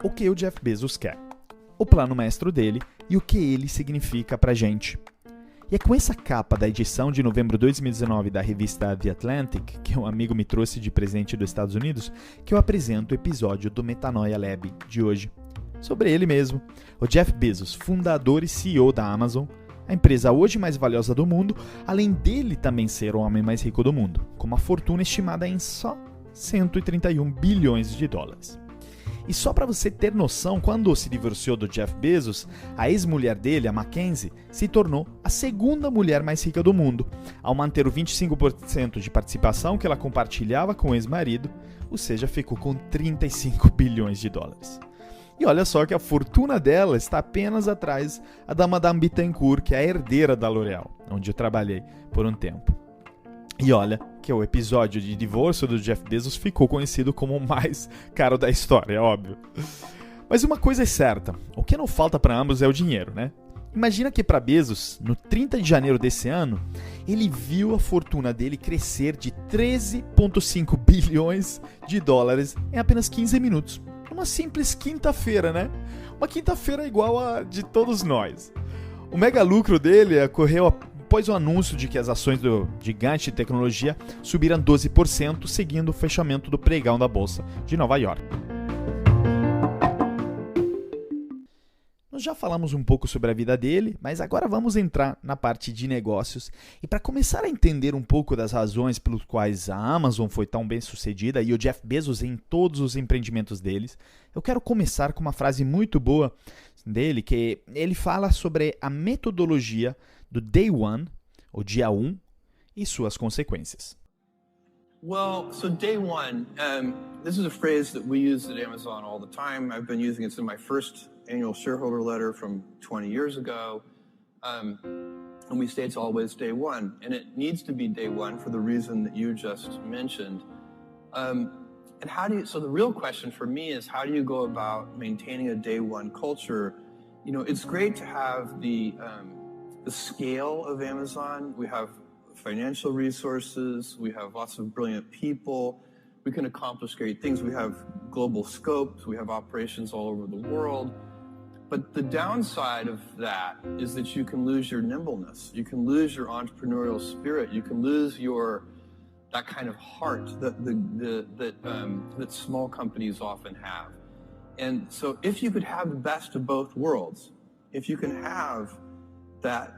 o que o Jeff Bezos quer, o plano maestro dele e o que ele significa pra gente. E é com essa capa da edição de novembro de 2019 da revista The Atlantic, que um amigo me trouxe de presente dos Estados Unidos, que eu apresento o episódio do Metanoia Lab de hoje. Sobre ele mesmo, o Jeff Bezos, fundador e CEO da Amazon, a empresa hoje mais valiosa do mundo, além dele também ser o homem mais rico do mundo, com uma fortuna estimada em só 131 bilhões de dólares. E só para você ter noção, quando se divorciou do Jeff Bezos, a ex-mulher dele, a Mackenzie, se tornou a segunda mulher mais rica do mundo, ao manter o 25% de participação que ela compartilhava com o ex-marido, ou seja, ficou com 35 bilhões de dólares. E olha só que a fortuna dela está apenas atrás da Madame Bittencourt, que é a herdeira da L'Oréal, onde eu trabalhei por um tempo. E olha que o episódio de divórcio do Jeff Bezos ficou conhecido como o mais caro da história, é óbvio. Mas uma coisa é certa, o que não falta para ambos é o dinheiro, né? Imagina que para Bezos, no 30 de janeiro desse ano, ele viu a fortuna dele crescer de 13,5 bilhões de dólares em apenas 15 minutos. Uma simples quinta-feira, né? Uma quinta-feira igual a de todos nós. O mega lucro dele ocorreu após o anúncio de que as ações do gigante de tecnologia subiram 12%, seguindo o fechamento do pregão da Bolsa de Nova York. Nós já falamos um pouco sobre a vida dele, mas agora vamos entrar na parte de negócios. E para começar a entender um pouco das razões pelas quais a Amazon foi tão bem sucedida e o Jeff Bezos em todos os empreendimentos deles, eu quero começar com uma frase muito boa dele, que ele fala sobre a metodologia do Day One, o dia 1, e suas consequências. Well, so day one, this is a phrase that we use at Amazon all the time. I've been using it in my first annual shareholder letter from 20 years ago. And we say it's always day one. And it needs to be day one for the reason that you just mentioned. And so the real question for me is, how do you go about maintaining a day one culture? You know, it's great to have the scale of Amazon. We have financial resources, we have lots of brilliant people, we can accomplish great things, we have global scopes, we have operations all over the world. But the downside of that is that you can lose your nimbleness, you can lose your entrepreneurial spirit, you can lose that kind of heart that small companies often have. And so if you could have the best of both worlds, if you can have that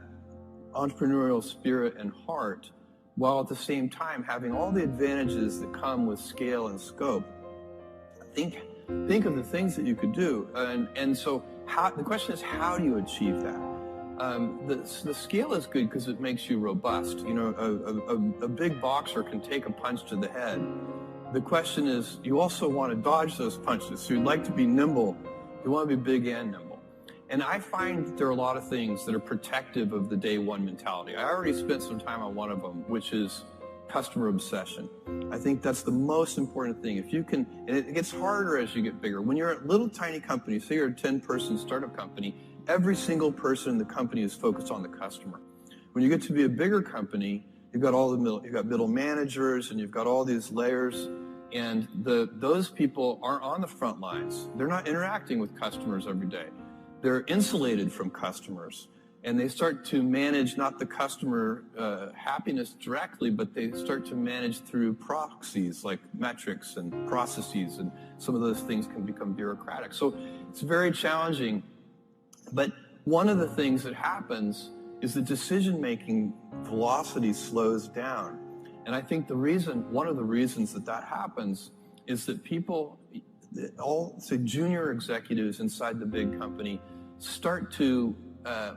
entrepreneurial spirit and heart, while at the same time having all the advantages that come with scale and scope, think of the things that you could do. And so the question is, how do you achieve that? The scale is good because it makes you robust. You know, a big boxer can take a punch to the head. The question is, you also want to dodge those punches. So you'd like to be nimble. You want to be big and nimble. And I find that there are a lot of things that are protective of the day one mentality. I already spent some time on one of them, which is customer obsession. I think that's the most important thing. If you can, and it gets harder as you get bigger. When you're a little tiny company, say you're a 10-person startup company, every single person in the company is focused on the customer. When you get to be a bigger company, you've got middle managers and you've got all these layers, and those people aren't on the front lines. They're not interacting with customers every day. They're insulated from customers, and they start to manage not the customer happiness directly, but they start to manage through proxies like metrics and processes, and some of those things can become bureaucratic. So it's very challenging, but one of the things that happens is the decision-making velocity slows down. And I think one of the reasons that happens is that people, junior executives inside the big company, start to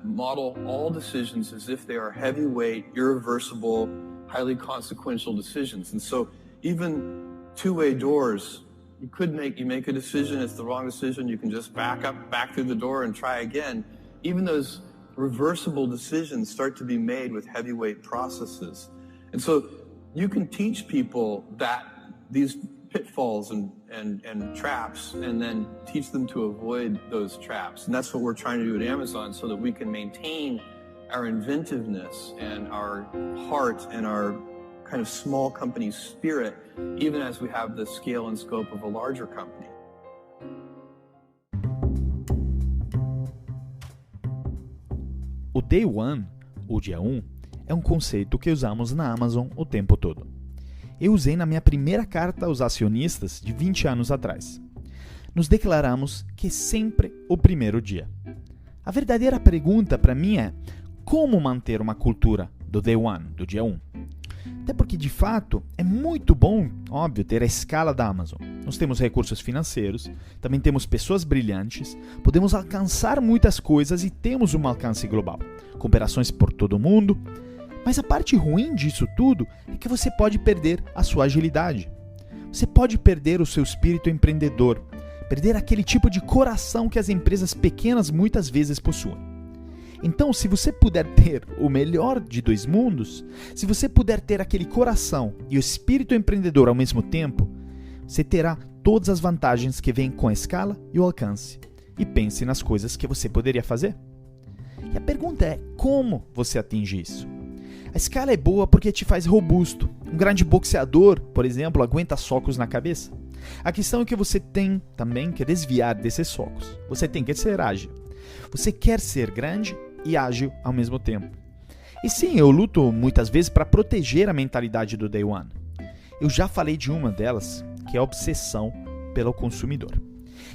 model all decisions as if they are heavyweight, irreversible, highly consequential decisions. And so even two-way doors, you make a decision, it's the wrong decision, you can just back through the door and try again. Even those reversible decisions start to be made with heavyweight processes. And so you can teach people that these pitfalls and traps, and then teach them to avoid those traps. And that's what we're trying to do at Amazon, so that we can maintain our inventiveness and our heart and our kind of small company spirit, even as we have the scale and scope of a larger company. O Day One, o dia 1, é um conceito que usamos na Amazon o tempo todo. Eu usei na minha primeira carta aos acionistas de 20 anos atrás. Nos declaramos que é sempre o primeiro dia. A verdadeira pergunta para mim é: como manter uma cultura do Day One, do dia 1? Até porque, de fato, é muito bom, óbvio, ter a escala da Amazon. Nós temos recursos financeiros, também temos pessoas brilhantes, podemos alcançar muitas coisas e temos um alcance global, com operações por todo o mundo. Mas a parte ruim disso tudo é que você pode perder a sua agilidade. Você pode perder o seu espírito empreendedor, perder aquele tipo de coração que as empresas pequenas muitas vezes possuem. Então, se você puder ter o melhor de dois mundos, se você puder ter aquele coração e o espírito empreendedor ao mesmo tempo, você terá todas as vantagens que vêm com a escala e o alcance. E pense nas coisas que você poderia fazer. E a pergunta é: como você atinge isso? A escala é boa porque te faz robusto. Um grande boxeador, por exemplo, aguenta socos na cabeça. A questão é que você tem também que desviar desses socos. Você tem que ser ágil. Você quer ser grande e ágil ao mesmo tempo. E sim, eu luto muitas vezes para proteger a mentalidade do Day One. Eu já falei de uma delas, que é a obsessão pelo consumidor.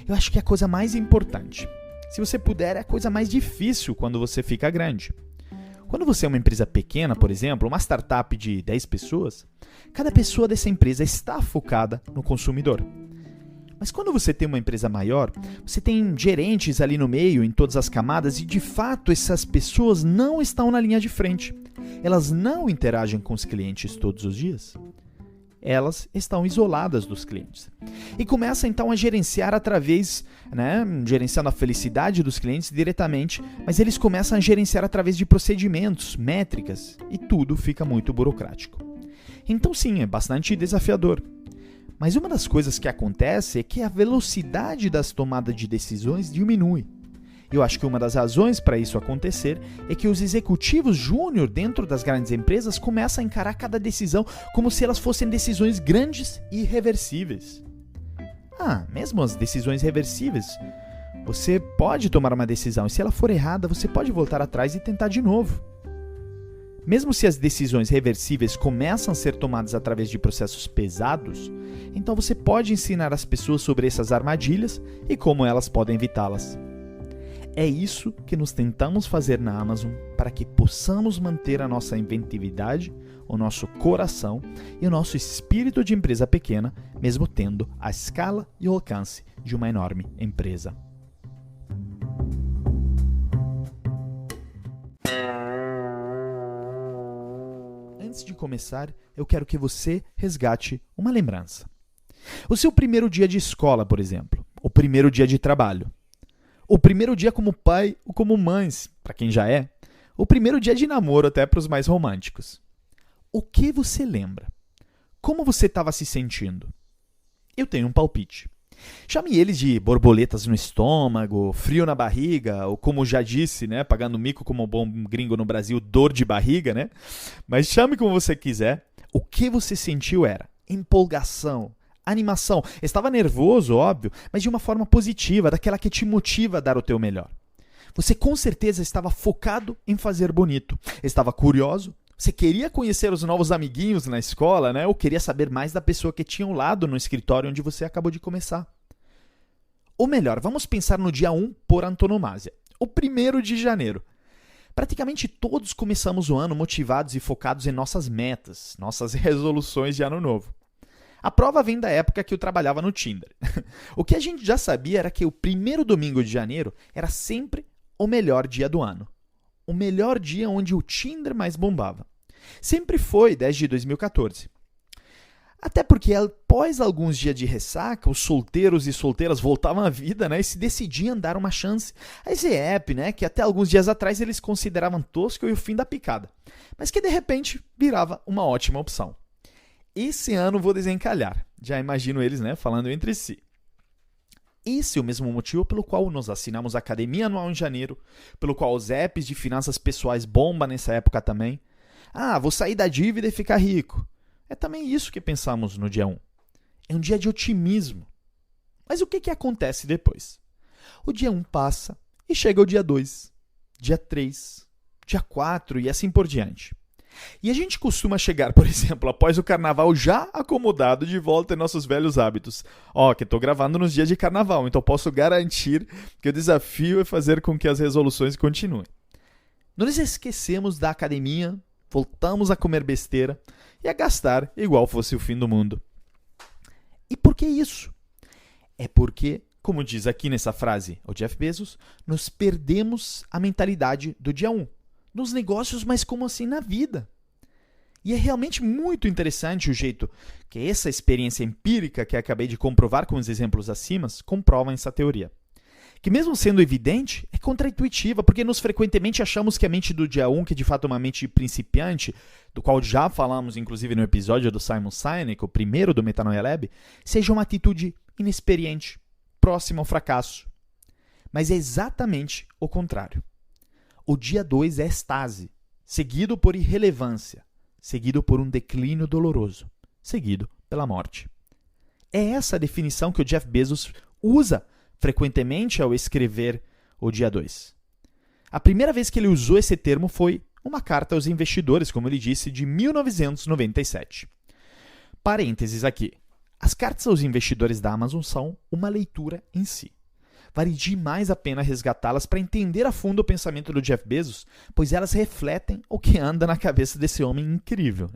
Eu acho que é a coisa mais importante. Se você puder, é a coisa mais difícil quando você fica grande. Quando você é uma empresa pequena, por exemplo, uma startup de 10 pessoas, cada pessoa dessa empresa está focada no consumidor. Mas quando você tem uma empresa maior, você tem gerentes ali no meio, em todas as camadas, e de fato essas pessoas não estão na linha de frente. Elas não interagem com os clientes todos os dias. Elas estão isoladas dos clientes. E começa então a gerenciar através, gerenciando a felicidade dos clientes diretamente, mas eles começam a gerenciar através de procedimentos, métricas, e tudo fica muito burocrático. Então sim, é bastante desafiador. Mas uma das coisas que acontece é que a velocidade das tomadas de decisões diminui. Eu acho que uma das razões para isso acontecer é que os executivos júnior dentro das grandes empresas começam a encarar cada decisão como se elas fossem decisões grandes e irreversíveis. Mesmo as decisões reversíveis, você pode tomar uma decisão e se ela for errada, você pode voltar atrás e tentar de novo. Mesmo se as decisões reversíveis começam a ser tomadas através de processos pesados, então você pode ensinar as pessoas sobre essas armadilhas e como elas podem evitá-las. É isso que nós tentamos fazer na Amazon para que possamos manter a nossa inventividade, o nosso coração e o nosso espírito de empresa pequena, mesmo tendo a escala e o alcance de uma enorme empresa. Antes de começar, eu quero que você resgate uma lembrança. O seu primeiro dia de escola, por exemplo, o primeiro dia de trabalho, o primeiro dia como pai ou como mãe, para quem já é, o primeiro dia de namoro até para os mais românticos. O que você lembra? Como você estava se sentindo? Eu tenho um palpite. Chame eles de borboletas no estômago, frio na barriga, ou como já disse, pagando mico como um bom gringo no Brasil, dor de barriga, Mas chame como você quiser. O que você sentiu era empolgação, animação. Estava nervoso, óbvio, mas de uma forma positiva, daquela que te motiva a dar o teu melhor. Você com certeza estava focado em fazer bonito. Estava curioso. Você queria conhecer os novos amiguinhos na escola, ou queria saber mais da pessoa que tinha ao lado no escritório onde você acabou de começar. Ou melhor, vamos pensar no dia 1 por antonomásia, o 1º de janeiro. Praticamente todos começamos o ano motivados e focados em nossas metas, nossas resoluções de ano novo. A prova vem da época que eu trabalhava no Tinder. O que a gente já sabia era que o 1º domingo de janeiro era sempre o melhor dia do ano. O melhor dia onde o Tinder mais bombava. Sempre foi desde 2014. Até porque após alguns dias de ressaca, os solteiros e solteiras voltavam à vida, e se decidiam dar uma chance a esse app, que até alguns dias atrás eles consideravam tosco e o fim da picada, mas que de repente virava uma ótima opção. Esse ano vou desencalhar, já imagino eles falando entre si. Esse é o mesmo motivo pelo qual nós assinamos a Academia Anual em janeiro, pelo qual os apps de finanças pessoais bombam nessa época também. Vou sair da dívida e ficar rico. É também isso que pensamos no dia 1. É um dia de otimismo. Mas o que acontece depois? O dia 1 passa e chega o dia 2, dia 3, dia 4 e assim por diante. E a gente costuma chegar, por exemplo, após o carnaval já acomodado de volta em nossos velhos hábitos. Que estou gravando nos dias de carnaval, então posso garantir que o desafio é fazer com que as resoluções continuem. Não nos esquecemos da academia, voltamos a comer besteira e a gastar igual fosse o fim do mundo. E por que isso? É porque, como diz aqui nessa frase o Jeff Bezos, nos perdemos a mentalidade do dia 1. Nos negócios, mas como assim na vida? E é realmente muito interessante o jeito que essa experiência empírica que acabei de comprovar com os exemplos acima comprova essa teoria. Que mesmo sendo evidente, é contraintuitiva, porque nós frequentemente achamos que a mente do dia 1, que de fato é uma mente principiante, do qual já falamos inclusive no episódio do Simon Sinek, o primeiro do Metanoia Lab, seja uma atitude inexperiente, próxima ao fracasso. Mas é exatamente o contrário. O dia 2 é estase, seguido por irrelevância, seguido por um declínio doloroso, seguido pela morte. É essa a definição que o Jeff Bezos usa frequentemente ao escrever o dia 2. A primeira vez que ele usou esse termo foi uma carta aos investidores, como ele disse, de 1997. Parênteses aqui. As cartas aos investidores da Amazon são uma leitura em si. Vale demais a pena resgatá-las para entender a fundo o pensamento do Jeff Bezos, pois elas refletem o que anda na cabeça desse homem incrível.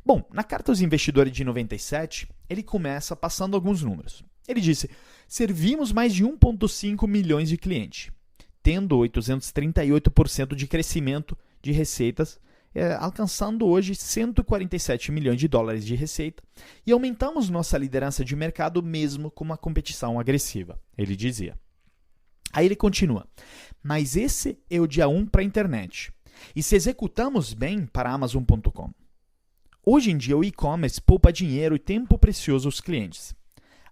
Bom, na carta aos investidores de 97, ele começa passando alguns números. Ele disse: servimos mais de 1,5 milhões de clientes, tendo 838% de crescimento de receitas, alcançando hoje 147 milhões de dólares de receita, e aumentamos nossa liderança de mercado mesmo com uma competição agressiva, ele dizia. Aí ele continua: mas esse é o dia 1 para a internet, e se executamos bem para Amazon.com. Hoje em dia o e-commerce poupa dinheiro e tempo precioso aos clientes.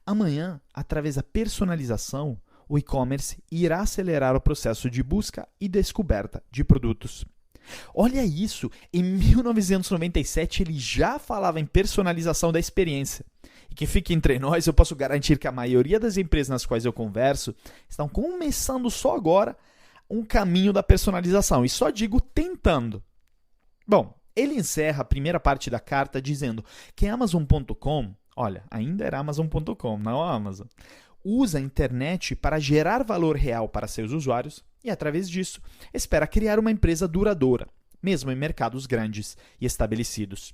Amanhã, através da personalização, o e-commerce irá acelerar o processo de busca e descoberta de produtos. Olha isso, em 1997 ele já falava em personalização da experiência. E que fique entre nós, eu posso garantir que a maioria das empresas nas quais eu converso estão começando só agora um caminho da personalização. E só digo tentando. Bom, ele encerra a primeira parte da carta dizendo que a Amazon.com, olha, ainda era Amazon.com, não a Amazon, usa a internet para gerar valor real para seus usuários e, através disso, espera criar uma empresa duradoura, mesmo em mercados grandes e estabelecidos.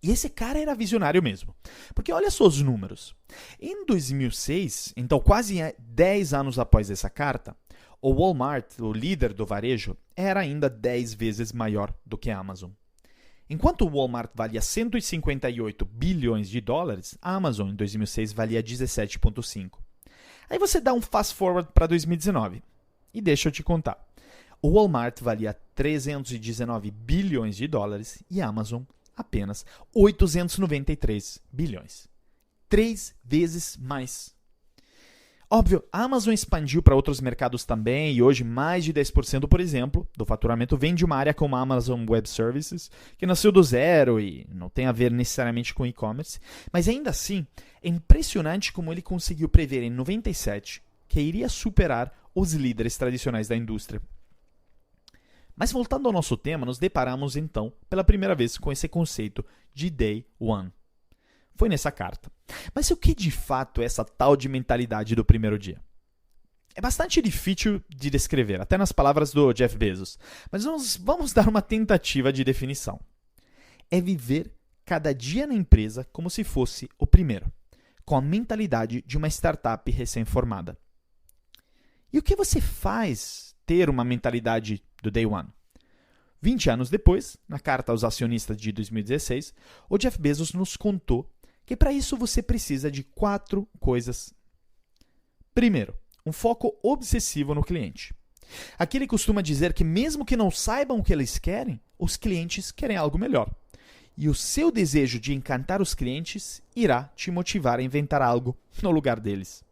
E esse cara era visionário mesmo, porque olha só os números. Em 2006, então quase 10 anos após essa carta, o Walmart, o líder do varejo, era ainda 10 vezes maior do que a Amazon. Enquanto o Walmart valia 158 bilhões de dólares, a Amazon em 2006 valia 17,5. Aí você dá um fast forward para 2019 e deixa eu te contar. O Walmart valia 319 bilhões de dólares e a Amazon apenas 893 bilhões. 3 vezes mais. Óbvio, a Amazon expandiu para outros mercados também e hoje mais de 10%, por exemplo, do faturamento vem de uma área como a Amazon Web Services, que nasceu do zero e não tem a ver necessariamente com e-commerce, mas ainda assim é impressionante como ele conseguiu prever em 97 que iria superar os líderes tradicionais da indústria. Mas voltando ao nosso tema, nos deparamos então pela primeira vez com esse conceito de Day One. Foi nessa carta. Mas o que de fato é essa tal de mentalidade do primeiro dia? É bastante difícil de descrever, até nas palavras do Jeff Bezos, mas vamos dar uma tentativa de definição. É viver cada dia na empresa como se fosse o primeiro, com a mentalidade de uma startup recém-formada. E o que você faz ter uma mentalidade do Day One? 20 anos depois, na carta aos acionistas de 2016, o Jeff Bezos nos contou que para isso você precisa de 4 coisas. Primeiro, um foco obsessivo no cliente. Aqui ele costuma dizer que mesmo que não saibam o que eles querem, os clientes querem algo melhor. E o seu desejo de encantar os clientes irá te motivar a inventar algo no lugar deles.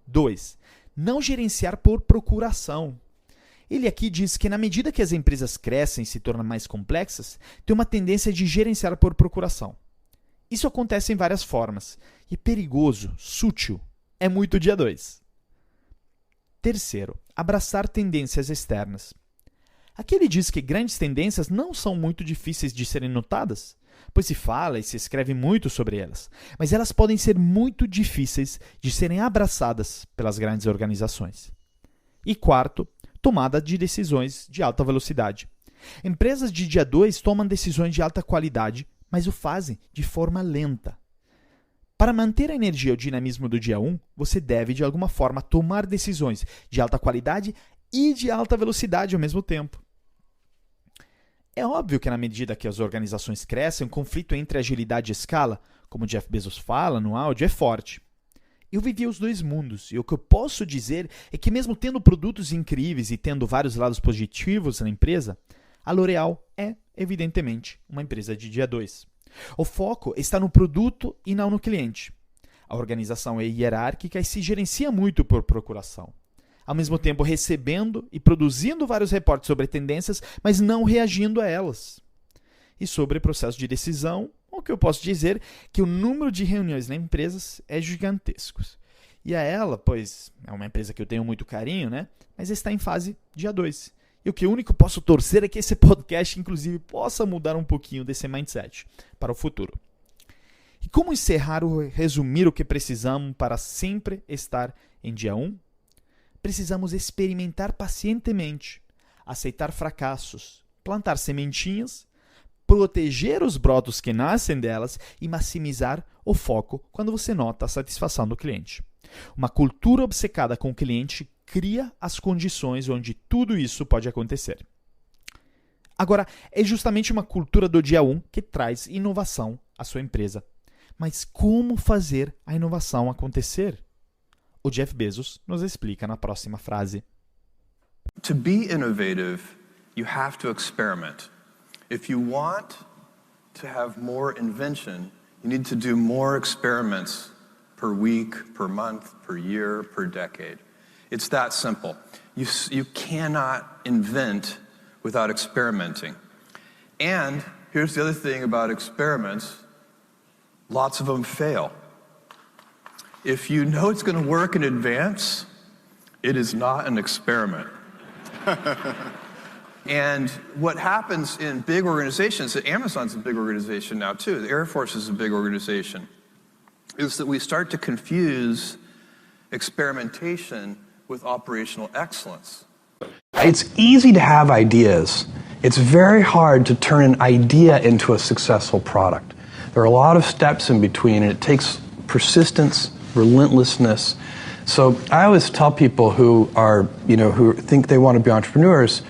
2. Não gerenciar por procuração. Ele aqui diz que na medida que as empresas crescem e se tornam mais complexas, tem uma tendência de gerenciar por procuração. Isso acontece em várias formas, e é perigoso, sútil, é muito dia 2. Terceiro, abraçar tendências externas. Aqui ele diz que grandes tendências não são muito difíceis de serem notadas, pois se fala e se escreve muito sobre elas, mas elas podem ser muito difíceis de serem abraçadas pelas grandes organizações. E quarto, tomada de decisões de alta velocidade. Empresas de dia 2 tomam decisões de alta qualidade, mas o fazem de forma lenta. Para manter a energia e o dinamismo do dia 1, você deve, de alguma forma, tomar decisões de alta qualidade e de alta velocidade ao mesmo tempo. É óbvio que, na medida que as organizações crescem, o conflito entre agilidade e escala, como Jeff Bezos fala no áudio, é forte. Eu vivi os dois mundos, e o que eu posso dizer é que, mesmo tendo produtos incríveis e tendo vários lados positivos na empresa, a L'Oréal é, evidentemente, uma empresa de dia 2. O foco está no produto e não no cliente. A organização é hierárquica e se gerencia muito por procuração. Ao mesmo tempo recebendo e produzindo vários reportes sobre tendências, mas não reagindo a elas. E sobre processo de decisão, o que eu posso dizer é que o número de reuniões nas empresas é gigantesco. E a ela, pois é uma empresa que eu tenho muito carinho, né? Mas está em fase dia 2. E o que único posso torcer é que esse podcast, inclusive, possa mudar um pouquinho desse mindset para o futuro. E como encerrar ou resumir o que precisamos para sempre estar em dia 1? Precisamos experimentar pacientemente, aceitar fracassos, plantar sementinhas, proteger os brotos que nascem delas e maximizar o foco quando você nota a satisfação do cliente. Uma cultura obcecada com o cliente cria as condições onde tudo isso pode acontecer. Agora, é justamente uma cultura do dia 1 que traz inovação à sua empresa. Mas como fazer a inovação acontecer? O Jeff Bezos nos explica na próxima frase. To be innovative, you have to experiment. If you want to have more invention, you need to do more experiments per week, per month, per year, per decade. It's that simple. You cannot invent without experimenting. And here's the other thing about experiments, lots of them fail. If you know it's going to work in advance, it is not an experiment. And what happens in big organizations, Amazon's a big organization now too, the Air Force is a big organization, is that we start to confuse experimentation with operational excellence. It's easy to have ideas. It's very hard to turn an idea into a successful product. There are a lot of steps in between, and it takes persistence, relentlessness. So I always tell people who are, who think they want to be entrepreneurs,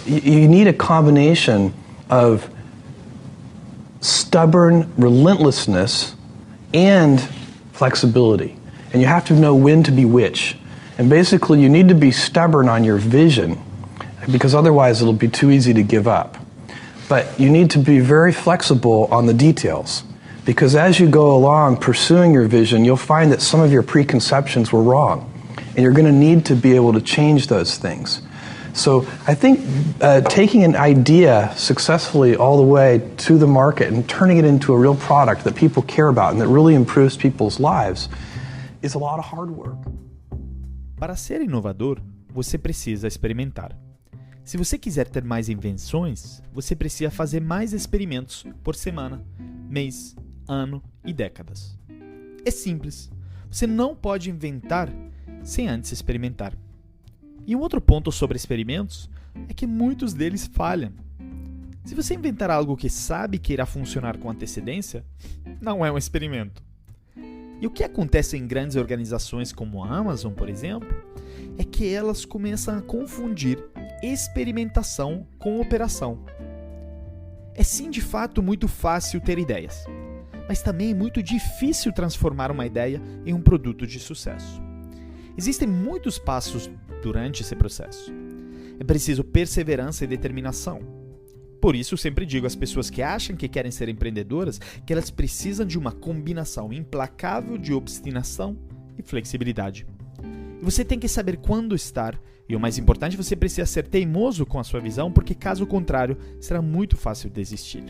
you need a combination of stubborn relentlessness and flexibility. And you have to know when to be which. And basically you need to be stubborn on your vision, because otherwise it'll be too easy to give up. But you need to be very flexible on the details, because as you go along pursuing your vision, you'll find that some of your preconceptions were wrong, and you're going to need to be able to change those things. So I think taking an idea successfully all the way to the market and turning it into a real product that people care about and that really improves people's lives is a lot of hard work. Para ser inovador, você precisa experimentar. Se você quiser ter mais invenções, você precisa fazer mais experimentos por semana, mês, ano e décadas. É simples. Você não pode inventar sem antes experimentar. E um outro ponto sobre experimentos é que muitos deles falham. Se você inventar algo que sabe que irá funcionar com antecedência, não é um experimento. E o que acontece em grandes organizações como a Amazon, por exemplo, é que elas começam a confundir experimentação com operação. É sim, de fato, muito fácil ter ideias, mas também é muito difícil transformar uma ideia em um produto de sucesso. Existem muitos passos durante esse processo. É preciso perseverança e determinação. Por isso, eu sempre digo às pessoas que acham que querem ser empreendedoras que elas precisam de uma combinação implacável de obstinação e flexibilidade. E você tem que saber quando estar, e o mais importante, você precisa ser teimoso com a sua visão, porque caso contrário, será muito fácil desistir.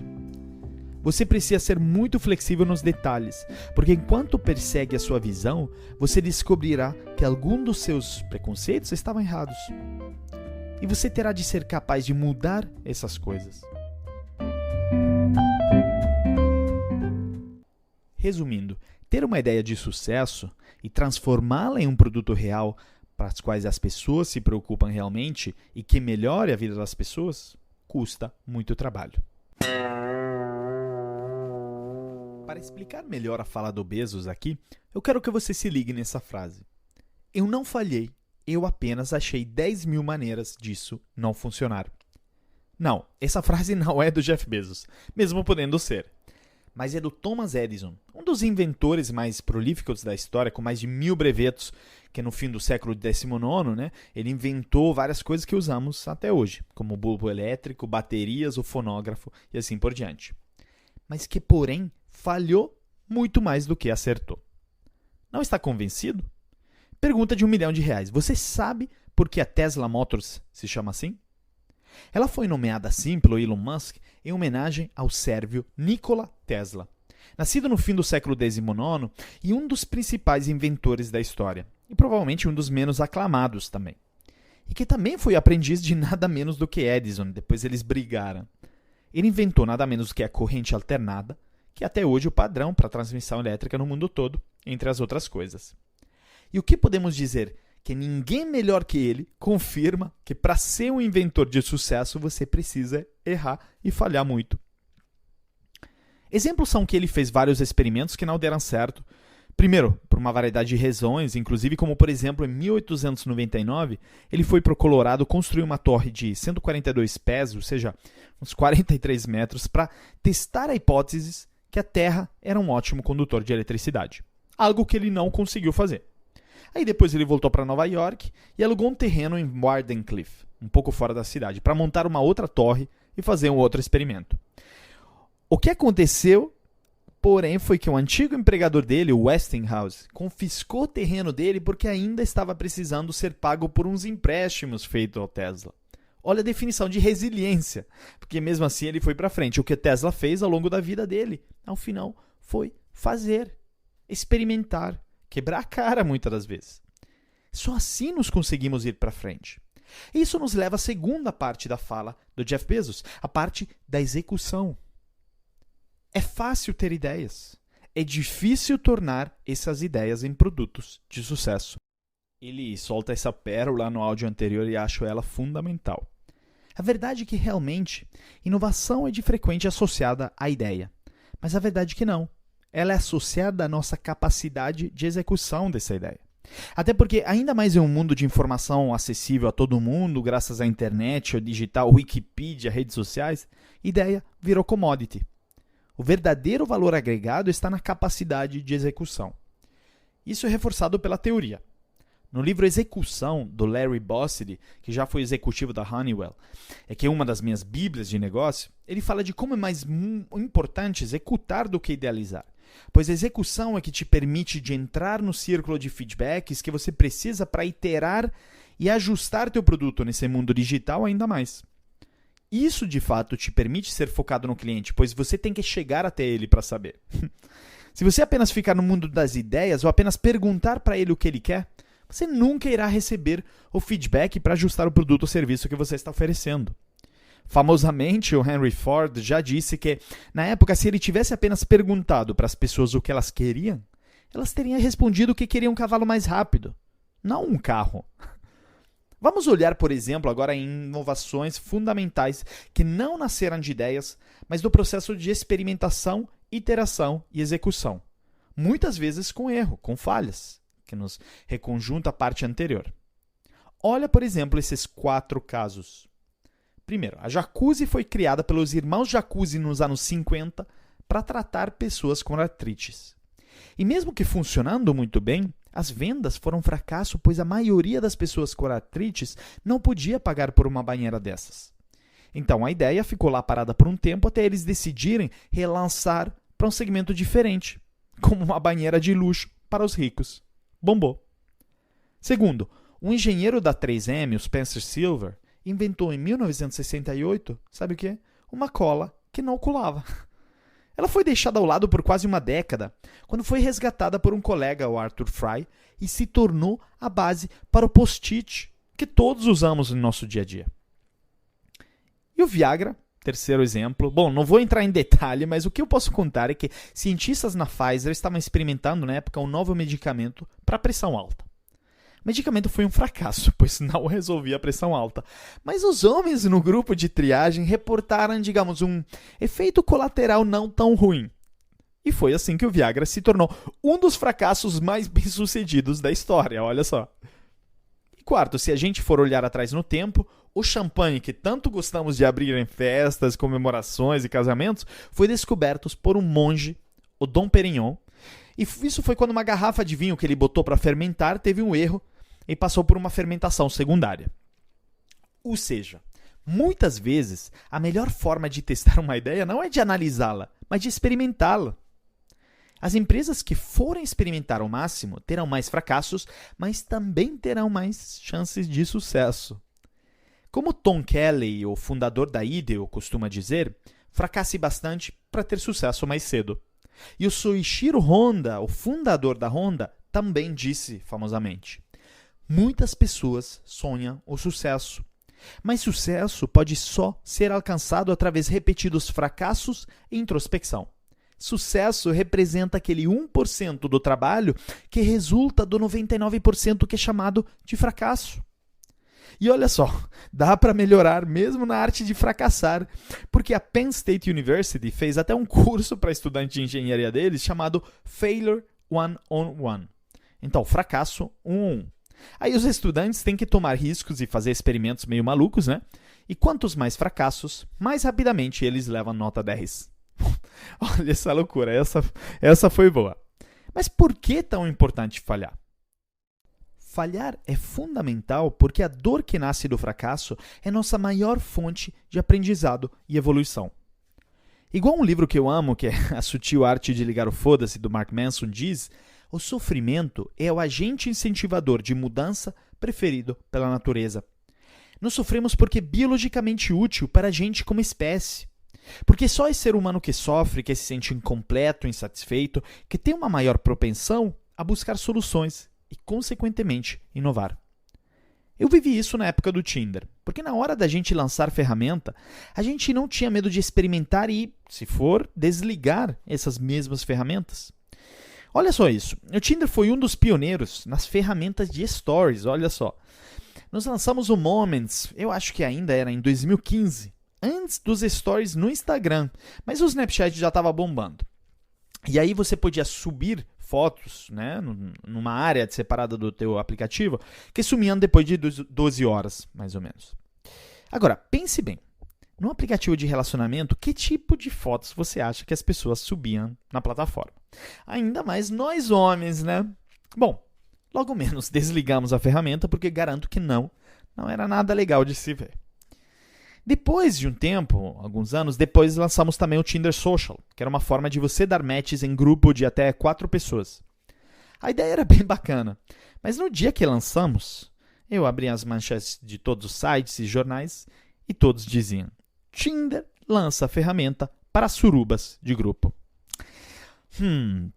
Você precisa ser muito flexível nos detalhes, porque enquanto persegue a sua visão, você descobrirá que algum dos seus preconceitos estavam errados. E você terá de ser capaz de mudar essas coisas. Resumindo, ter uma ideia de sucesso e transformá-la em um produto real para as quais as pessoas se preocupam realmente e que melhore a vida das pessoas, custa muito trabalho. Para explicar melhor a fala do Bezos aqui, eu quero que você se ligue nessa frase. Eu não falhei, eu apenas achei 10.000 maneiras disso não funcionar. Não, essa frase não é do Jeff Bezos, mesmo podendo ser. Mas é do Thomas Edison, um dos inventores mais prolíficos da história, com mais de 1.000 brevetos, que no fim do século XIX, ele inventou várias coisas que usamos até hoje, como o bulbo elétrico, baterias, o fonógrafo e assim por diante. Mas que, porém, falhou muito mais do que acertou. Não está convencido? Pergunta de R$1 milhão. Você sabe por que a Tesla Motors se chama assim? Ela foi nomeada assim pelo Elon Musk em homenagem ao sérvio Nikola Tesla, nascido no fim do século XIX e um dos principais inventores da história, e provavelmente um dos menos aclamados também. E que também foi aprendiz de nada menos do que Edison, depois eles brigaram. Ele inventou nada menos do que a corrente alternada, que é até hoje o padrão para a transmissão elétrica no mundo todo, entre as outras coisas. E o que podemos dizer? Que ninguém melhor que ele confirma que para ser um inventor de sucesso você precisa errar e falhar muito. Exemplos são que ele fez vários experimentos que não deram certo. Primeiro, por uma variedade de razões, inclusive como, por exemplo, em 1899, ele foi para o Colorado construir uma torre de 142 pés, ou seja, uns 43 metros, para testar a hipótese que a Terra era um ótimo condutor de eletricidade. Algo que ele não conseguiu fazer. Aí depois ele voltou para Nova York e alugou um terreno em Wardenclyffe, um pouco fora da cidade, para montar uma outra torre e fazer um outro experimento. O que aconteceu, porém, foi que o antigo empregador dele, o Westinghouse, confiscou o terreno dele porque ainda estava precisando ser pago por uns empréstimos feitos ao Tesla. Olha a definição de resiliência, porque mesmo assim ele foi para frente. O que o Tesla fez ao longo da vida dele, ao final, foi fazer, experimentar, quebrar a cara muitas das vezes. Só assim nós conseguimos ir para frente. Isso nos leva à segunda parte da fala do Jeff Bezos, a parte da execução. É fácil ter ideias. É difícil tornar essas ideias em produtos de sucesso. Ele solta essa pérola no áudio anterior e acho ela fundamental. A verdade é que realmente inovação é de frequente associada à ideia. Mas a verdade é que não. Ela é associada à nossa capacidade de execução dessa ideia. Até porque, ainda mais em um mundo de informação acessível a todo mundo, graças à internet, ao digital, Wikipedia, redes sociais, ideia virou commodity. O verdadeiro valor agregado está na capacidade de execução. Isso é reforçado pela teoria. No livro Execução, do Larry Bossidy, que já foi executivo da Honeywell, que é uma das minhas bíblias de negócio, ele fala de como é mais importante executar do que idealizar. Pois a execução é que te permite de entrar no círculo de feedbacks que você precisa para iterar e ajustar teu produto nesse mundo digital ainda mais. Isso, de fato, te permite ser focado no cliente, pois você tem que chegar até ele para saber. Se você apenas ficar no mundo das ideias ou apenas perguntar para ele o que ele quer, você nunca irá receber o feedback para ajustar o produto ou serviço que você está oferecendo. Famosamente, o Henry Ford já disse que, na época, se ele tivesse apenas perguntado para as pessoas o que elas queriam, elas teriam respondido que queriam um cavalo mais rápido, não um carro. Vamos olhar, por exemplo, agora em inovações fundamentais que não nasceram de ideias, mas do processo de experimentação, iteração e execução. Muitas vezes com erro, com falhas, que nos reconjunta a parte anterior. Olha, por exemplo, esses 4 casos. Primeiro, a Jacuzzi foi criada pelos irmãos Jacuzzi nos anos 50 para tratar pessoas com artrites. E mesmo que funcionando muito bem, as vendas foram um fracasso, pois a maioria das pessoas com artrites não podia pagar por uma banheira dessas. Então a ideia ficou lá parada por um tempo até eles decidirem relançar para um segmento diferente, como uma banheira de luxo para os ricos. Bombou. Segundo, um engenheiro da 3M, o Spencer Silver, inventou em 1968, sabe o quê? Uma cola que não colava. Ela foi deixada ao lado por quase uma década, quando foi resgatada por um colega, o Arthur Fry, e se tornou a base para o post-it, que todos usamos no nosso dia a dia. E o Viagra, terceiro exemplo. Bom, não vou entrar em detalhe, mas o que eu posso contar é que cientistas na Pfizer estavam experimentando na época um novo medicamento para pressão alta. O medicamento foi um fracasso, pois não resolvia a pressão alta. Mas os homens no grupo de triagem reportaram, digamos, um efeito colateral não tão ruim. E foi assim que o Viagra se tornou um dos fracassos mais bem-sucedidos da história, olha só. E quarto, se a gente for olhar atrás no tempo, o champanhe que tanto gostamos de abrir em festas, comemorações e casamentos foi descoberto por um monge, o Dom Perignon. E isso foi quando uma garrafa de vinho que ele botou para fermentar teve um erro e passou por uma fermentação secundária. Ou seja, muitas vezes a melhor forma de testar uma ideia não é de analisá-la, mas de experimentá-la. As empresas que forem experimentar ao máximo terão mais fracassos, mas também terão mais chances de sucesso. Como Tom Kelly, o fundador da IDEO, costuma dizer, fracasse bastante para ter sucesso mais cedo. E o Soichiro Honda, o fundador da Honda, também disse famosamente: muitas pessoas sonham o sucesso, mas sucesso pode só ser alcançado através de repetidos fracassos e introspecção. Sucesso representa aquele 1% do trabalho que resulta do 99% que é chamado de fracasso. E olha só, dá para melhorar mesmo na arte de fracassar, porque a Penn State University fez até um curso para estudante de engenharia deles chamado Failure 101. Então, fracasso 101. Aí os estudantes têm que tomar riscos e fazer experimentos meio malucos, né? E quantos mais fracassos, mais rapidamente eles levam nota 10. Olha essa loucura, essa foi boa. Mas por que é tão importante falhar? Falhar é fundamental porque a dor que nasce do fracasso é nossa maior fonte de aprendizado e evolução. Igual um livro que eu amo, que é A Sutil Arte de Ligar o Foda-se, do Mark Manson, diz, o sofrimento é o agente incentivador de mudança preferido pela natureza. Nós sofremos porque é biologicamente útil para a gente como espécie. Porque só é ser humano que sofre, que se sente incompleto, insatisfeito, que tem uma maior propensão a buscar soluções e, consequentemente, inovar. Eu vivi isso na época do Tinder, porque na hora da gente lançar ferramenta, a gente não tinha medo de experimentar e, se for, desligar essas mesmas ferramentas. Olha só isso, o Tinder foi um dos pioneiros nas ferramentas de stories, olha só. Nós lançamos o Moments, eu acho que ainda era em 2015, antes dos stories no Instagram, mas o Snapchat já estava bombando. E aí você podia subir fotos, né, numa área separada do teu aplicativo, que sumiam depois de 12 horas, mais ou menos. Agora, pense bem, no aplicativo de relacionamento, que tipo de fotos você acha que as pessoas subiam na plataforma? Ainda mais nós homens, né? Bom, logo menos desligamos a ferramenta, porque garanto que não era nada legal de se ver. Depois de um tempo, alguns anos depois, lançamos também o Tinder Social, que era uma forma de você dar matches em grupo de até 4 pessoas. A ideia era bem bacana, mas no dia que lançamos, eu abri as manchetes de todos os sites e jornais e todos diziam: Tinder lança a ferramenta para surubas de grupo.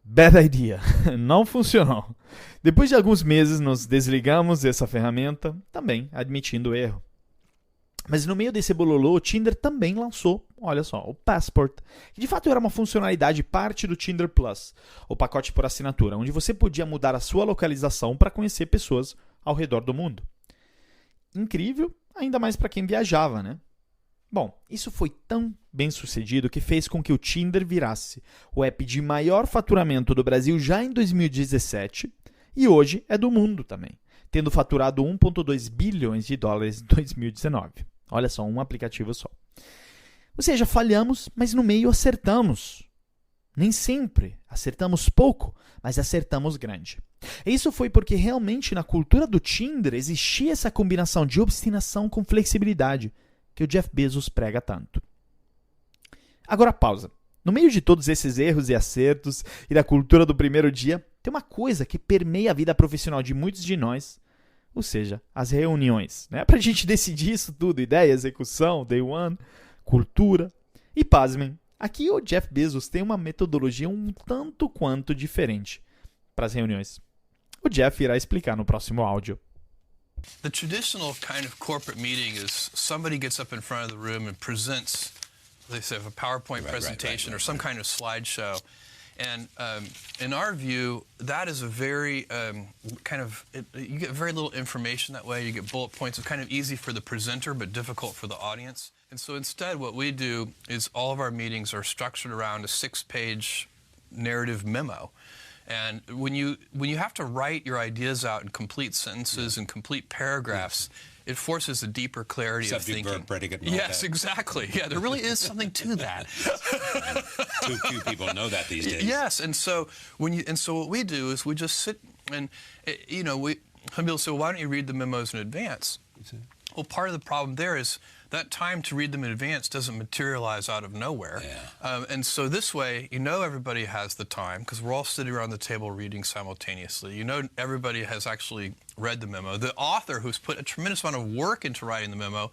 Bad idea. Não funcionou. Depois de alguns meses, nos desligamos dessa ferramenta, também admitindo o erro. Mas no meio desse bololô, o Tinder também lançou, olha só, o Passport, que de fato era uma funcionalidade parte do Tinder Plus, o pacote por assinatura, onde você podia mudar a sua localização para conhecer pessoas ao redor do mundo. Incrível, ainda mais para quem viajava, né? Bom, isso foi tão bem sucedido que fez com que o Tinder virasse o app de maior faturamento do Brasil já em 2017 e hoje é do mundo também, tendo faturado 1,2 bilhões de dólares em 2019. Olha só, um aplicativo só. Ou seja, falhamos, mas no meio acertamos. Nem sempre. Acertamos pouco, mas acertamos grande. E isso foi porque realmente na cultura do Tinder existia essa combinação de obstinação com flexibilidade que o Jeff Bezos prega tanto. Agora pausa. No meio de todos esses erros e acertos e da cultura do primeiro dia, tem uma coisa que permeia a vida profissional de muitos de nós, ou seja, as reuniões, né? Para a gente decidir isso tudo, ideia, execução, day one, cultura. E pasmem, aqui o Jeff Bezos tem uma metodologia um tanto quanto diferente para as reuniões. O Jeff irá explicar no próximo áudio. The traditional kind of corporate meeting is somebody gets up in front of the room and presents, they say, a PowerPoint presentation or some kind of slideshow. And in our view, that is a very you get very little information that way. You get bullet points. It's kind of easy for the presenter, but difficult for the audience. And so instead, what we do is all of our meetings are structured around a 6-page narrative memo. And when you have to write your ideas out in complete sentences and complete paragraphs, it forces a deeper clarity of thinking. Subject, verb, predicate, and all yes, that. Exactly. Yeah, there really is something to that. Too few people know that these days. Yes, and so what we do is we just sit and some people say, well, why don't you read the memos in advance? Well, part of the problem there is that time to read them in advance doesn't materialize out of nowhere. Yeah. And so this way, everybody has the time because we're all sitting around the table reading simultaneously. Everybody has actually read the memo. The author, who's put a tremendous amount of work into writing the memo,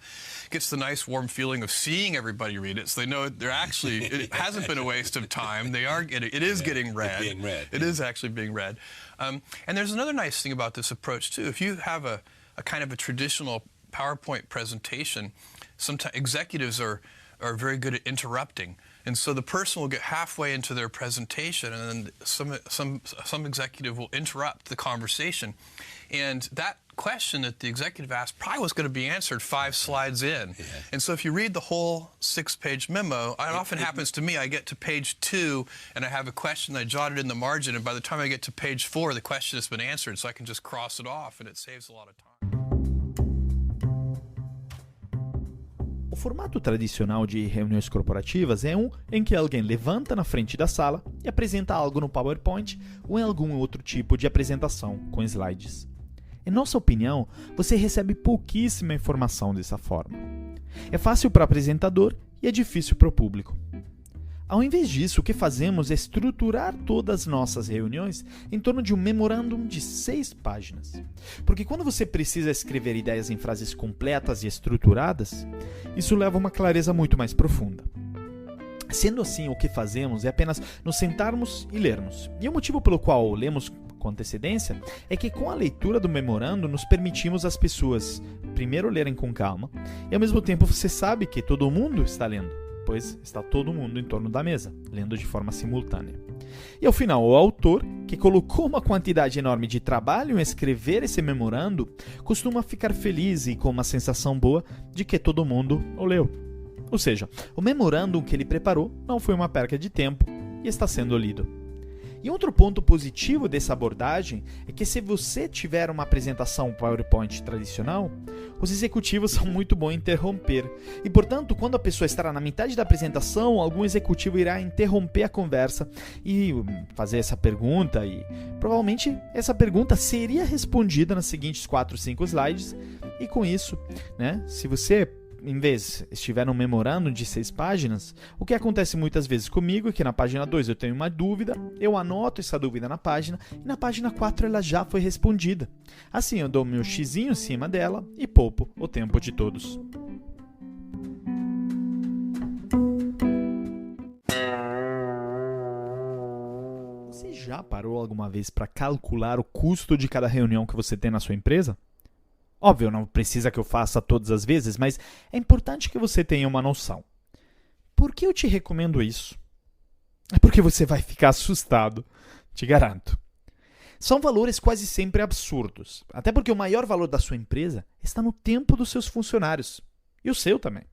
gets the nice warm feeling of seeing everybody read it. So they know it hasn't been a waste of time. It is getting read. It's being read. It is actually being read. And there's another nice thing about this approach too. If you have a kind of a traditional PowerPoint presentation, sometimes executives are very good at interrupting, and so the person will get halfway into their presentation, and then some executive will interrupt the conversation, and that question that the executive asked probably was going to be answered 5 slides in. Yeah. And so if you read the whole 6-page memo, it often happens to me, I get to page 2 and I have a question I jotted in the margin, and by the time I get to page 4, the question has been answered, so I can just cross it off, and it saves a lot of time. O formato tradicional de reuniões corporativas é um em que alguém levanta na frente da sala e apresenta algo no PowerPoint ou em algum outro tipo de apresentação com slides. Em nossa opinião, você recebe pouquíssima informação dessa forma. É fácil para o apresentador e é difícil para o público. Ao invés disso, o que fazemos é estruturar todas as nossas reuniões em torno de um memorandum de 6 páginas. Porque quando você precisa escrever ideias em frases completas e estruturadas, isso leva a uma clareza muito mais profunda. Sendo assim, o que fazemos é apenas nos sentarmos e lermos. E o motivo pelo qual lemos com antecedência é que com a leitura do memorando nos permitimos às pessoas primeiro lerem com calma e ao mesmo tempo você sabe que todo mundo está lendo, pois está todo mundo em torno da mesa, lendo de forma simultânea. E ao final, o autor, que colocou uma quantidade enorme de trabalho em escrever esse memorando, costuma ficar feliz e com uma sensação boa de que todo mundo o leu. Ou seja, o memorando que ele preparou não foi uma perca de tempo e está sendo lido. E outro ponto positivo dessa abordagem é que se você tiver uma apresentação PowerPoint tradicional, os executivos são muito bons em interromper. E, portanto, quando a pessoa estará na metade da apresentação, algum executivo irá interromper a conversa e fazer essa pergunta. E provavelmente essa pergunta seria respondida nas seguintes 4 ou 5 slides. E com isso, se você em vez estiver num memorando de 6 páginas, o que acontece muitas vezes comigo é que na página 2 eu tenho uma dúvida, eu anoto essa dúvida na página e na página 4 ela já foi respondida. Assim eu dou meu xizinho em cima dela e poupo o tempo de todos. Você já parou alguma vez para calcular o custo de cada reunião que você tem na sua empresa? Óbvio, não precisa que eu faça todas as vezes, mas é importante que você tenha uma noção. Por que eu te recomendo isso? É porque você vai ficar assustado, te garanto. São valores quase sempre absurdos, até porque o maior valor da sua empresa está no tempo dos seus funcionários, e o seu também.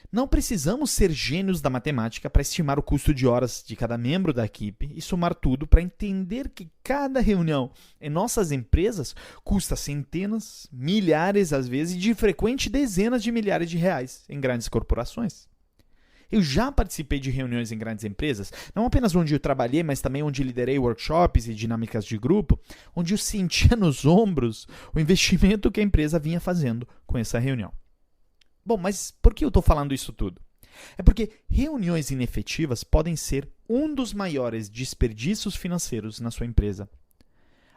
Não precisamos ser gênios da matemática para estimar o custo de horas de cada membro da equipe e somar tudo para entender que cada reunião em nossas empresas custa centenas, milhares às vezes e de frequente dezenas de milhares de reais em grandes corporações. Eu já participei de reuniões em grandes empresas, não apenas onde eu trabalhei, mas também onde liderei workshops e dinâmicas de grupo, onde eu sentia nos ombros o investimento que a empresa vinha fazendo com essa reunião. Bom, mas por que eu estou falando isso tudo? É porque reuniões inefetivas podem ser um dos maiores desperdícios financeiros na sua empresa.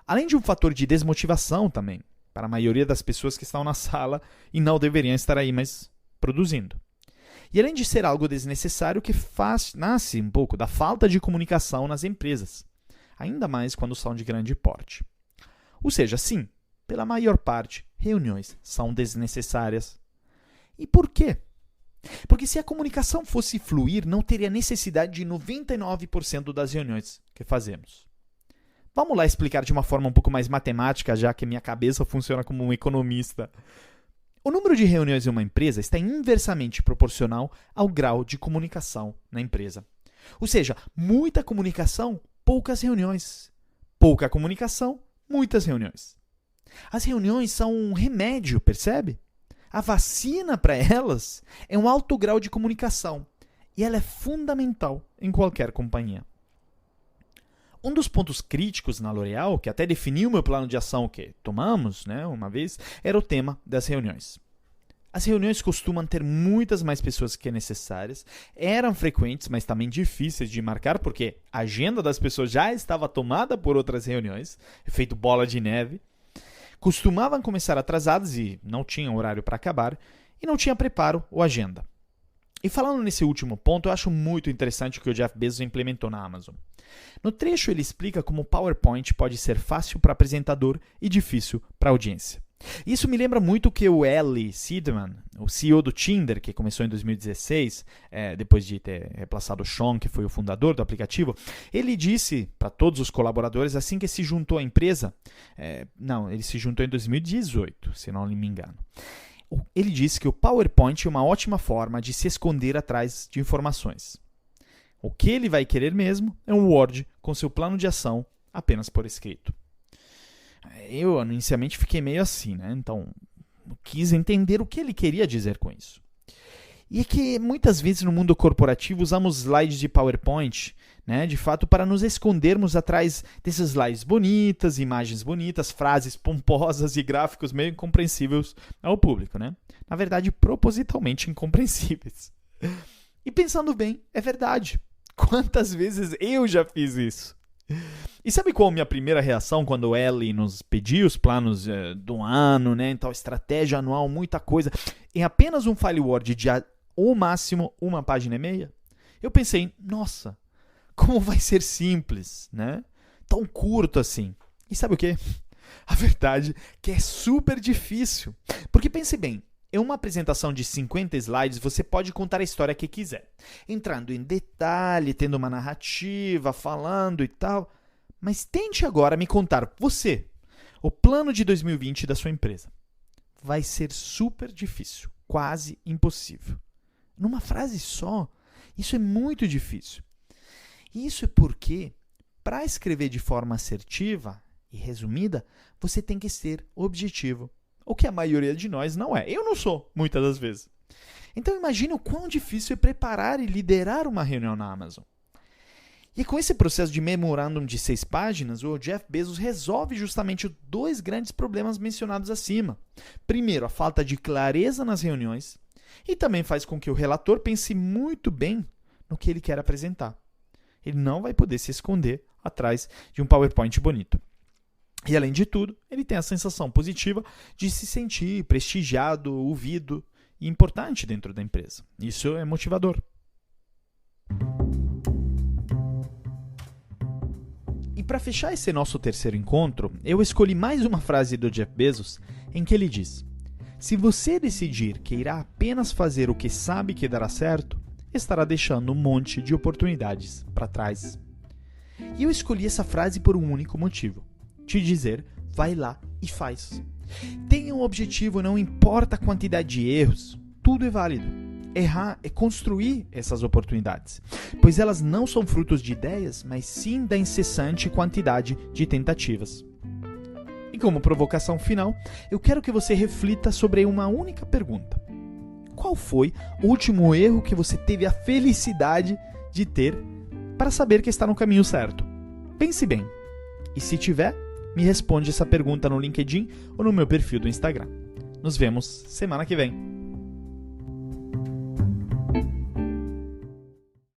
Além de um fator de desmotivação também, para a maioria das pessoas que estão na sala e não deveriam estar aí mais produzindo. E além de ser algo desnecessário que nasce um pouco da falta de comunicação nas empresas, ainda mais quando são de grande porte. Ou seja, sim, pela maior parte, reuniões são desnecessárias. E por quê? Porque se a comunicação fosse fluir, não teria necessidade de 99% das reuniões que fazemos. Vamos lá explicar de uma forma um pouco mais matemática, já que minha cabeça funciona como um economista. O número de reuniões em uma empresa está inversamente proporcional ao grau de comunicação na empresa. Ou seja, muita comunicação, poucas reuniões. Pouca comunicação, muitas reuniões. As reuniões são um remédio, percebe? A vacina para elas é um alto grau de comunicação e ela é fundamental em qualquer companhia. Um dos pontos críticos na L'Oréal, que até definiu o meu plano de ação que tomamos uma vez, era o tema das reuniões. As reuniões costumam ter muitas mais pessoas que necessárias, eram frequentes, mas também difíceis de marcar, porque a agenda das pessoas já estava tomada por outras reuniões, efeito bola de neve. Costumavam começar atrasadas e não tinham horário para acabar, e não tinha preparo ou agenda. E falando nesse último ponto, eu acho muito interessante o que o Jeff Bezos implementou na Amazon. No trecho, ele explica como o PowerPoint pode ser fácil para apresentador e difícil para audiência. Isso me lembra muito o que o Eli Seidman, o CEO do Tinder, que começou em 2016, depois de ter reemplaçado o Sean, que foi o fundador do aplicativo, ele disse para todos os colaboradores assim que se juntou à empresa, ele se juntou em 2018, se não me engano. Ele disse que o PowerPoint é uma ótima forma de se esconder atrás de informações. O que ele vai querer mesmo é um Word com seu plano de ação apenas por escrito. Eu, inicialmente, fiquei meio assim, Então, quis entender o que ele queria dizer com isso. E é que, muitas vezes, no mundo corporativo, usamos slides de PowerPoint, de fato, para nos escondermos atrás desses slides bonitas, imagens bonitas, frases pomposas e gráficos meio incompreensíveis ao público, Na verdade, propositalmente incompreensíveis. E pensando bem, é verdade. Quantas vezes eu já fiz isso? E sabe qual a minha primeira reação quando o Eli nos pediu os planos do ano, Então, estratégia anual, muita coisa, em apenas um file Word de ao máximo uma página e meia? Eu pensei, nossa, como vai ser simples, Tão curto assim. E sabe o quê? A verdade é que é super difícil. Porque pense bem, em uma apresentação de 50 slides, você pode contar a história que quiser, entrando em detalhe, tendo uma narrativa, falando e tal. Mas tente agora me contar, você, o plano de 2020 da sua empresa. Vai ser super difícil, quase impossível. Numa frase só, isso é muito difícil. E isso é porque, para escrever de forma assertiva e resumida, você tem que ser objetivo. O que a maioria de nós não é. Eu não sou, muitas das vezes. Então imagine o quão difícil é preparar e liderar uma reunião na Amazon. E com esse processo de memorandum de 6 páginas, o Jeff Bezos resolve justamente os 2 grandes problemas mencionados acima. Primeiro, a falta de clareza nas reuniões, e também faz com que o relator pense muito bem no que ele quer apresentar. Ele não vai poder se esconder atrás de um PowerPoint bonito. E, além de tudo, ele tem a sensação positiva de se sentir prestigiado, ouvido e importante dentro da empresa. Isso é motivador. E para fechar esse nosso terceiro encontro, eu escolhi mais uma frase do Jeff Bezos em que ele diz: se você decidir que irá apenas fazer o que sabe que dará certo, estará deixando um monte de oportunidades para trás. E eu escolhi essa frase por um único motivo: te dizer, vai lá e faz. Tenha um objetivo, não importa a quantidade de erros, tudo é válido. Errar é construir essas oportunidades, pois elas não são frutos de ideias, mas sim da incessante quantidade de tentativas. E como provocação final, eu quero que você reflita sobre uma única pergunta. Qual foi o último erro que você teve a felicidade de ter para saber que está no caminho certo? Pense bem. E se tiver, me responde essa pergunta no LinkedIn ou no meu perfil do Instagram. Nos vemos semana que vem.